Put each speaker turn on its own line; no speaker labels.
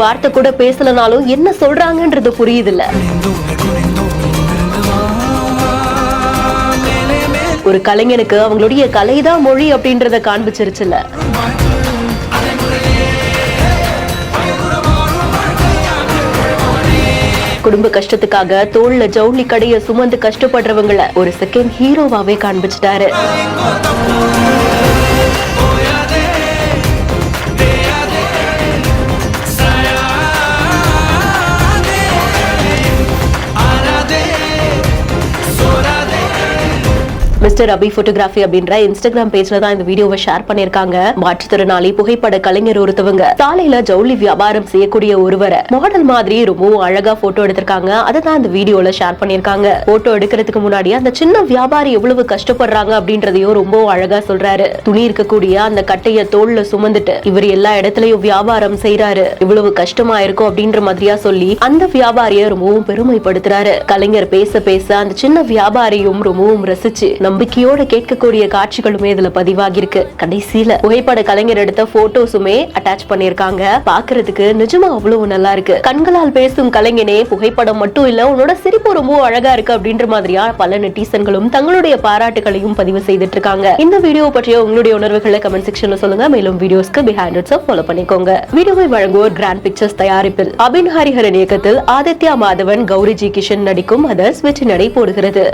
வார்த்தை கூட பேசலனாலும் என்ன சொல்றாங்கன்றது புரியுதுல்ல. ஒரு கலைஞனுக்கு அவங்களுடைய கலைதான் மொழி அப்படின்றத காண்பிச்சிருச்சுல. குடும்ப கஷ்டத்துக்காக தோல்ல ஜவுளி கடைய சுமந்து கஷ்டப்படுறவங்களை ஒரு செகண்ட் ஹீரோவாவே காண்பிச்சிட்டாரு. மிஸ்டர் அபி போட்டோகிராஃபி அப்படின்ற இன்ஸ்டாகிராம் பேஜ்ல தான் இந்த வீடியோவை ஷேர் பண்ணிருக்காங்க. மாற்றுத்திறனாளி புகைப்பட கலைஞர் ஒருத்தவங்க சாலையில ஜவுளி வியாபாரம் செய்யக்கூடிய ஒருவரை மாடல் மாதிரி ரொம்பவும் அழகா போட்டோ எடுத்திருக்காங்க. அதை தான் இந்த வீடியோல ஷேர் பண்ணிருக்காங்க. போட்டோ எடுக்கிறதுக்கு முன்னாடி அந்த சின்ன வியாபாரி எவ்வளவு கஷ்டப்படுறாங்க அப்படின்றதையும் ரொம்ப அழகா சொல்றாரு. துணி இருக்கக்கூடிய அந்த கட்டைய தோல்ல சுமந்துட்டு இவர் எல்லா இடத்துலயும் வியாபாரம் செய்யறாரு, இவ்வளவு கஷ்டமா இருக்கும் அப்படின்ற மாதிரியா சொல்லி அந்த வியாபாரிய ரொம்பவும் பெருமைப்படுத்துறாரு. கலைஞர் பேச பேச அந்த சின்ன வியாபாரியும் ரொம்பவும் ரசிச்சு நம்பிக்கையோட கேட்கக்கூடிய காட்சிகளுமே இதுல பதிவாகி இருக்கு. கடைசியில புகைப்பட கலைஞர் எடுத்த போட்டோஸுமே அட்டாச் பண்ணிருக்காங்க. பாக்குறதுக்கு நிஜமா அவ்வளவு நல்லா இருக்கு. கண்களால் பேசும் கலைஞனே, புகைப்படம் மட்டும் இல்ல உன்னோட சிரிப்பு ரொம்ப அழகா இருக்கு அப்படின்ற மாதிரியா பல நெட்டிசன்களும் தங்களுடைய பாராட்டுகளையும் பதிவு செய்துட்டு இருக்காங்க. இந்த வீடியோ பற்றிய உங்களுடைய உணர்வுகளை கமெண்ட் செக்ஷன்ல சொல்லுங்க. மேலும் வீடியோஸ்க்கு பிஹைண்ட் இட்ஸ் ஃபாலோ பண்ணிக்கோங்க. வீடியோவை வழங்குவோர் கிராண்ட் பிக்சர்ஸ் தயாரிப்பில் அபின் ஹரிஹரன் இயக்கத்தில் ஆதித்யா மாதவன், கௌரி ஜி கிஷன் நடிக்கும் அதர்ஸ் வெற்றி நடை போடுகிறது.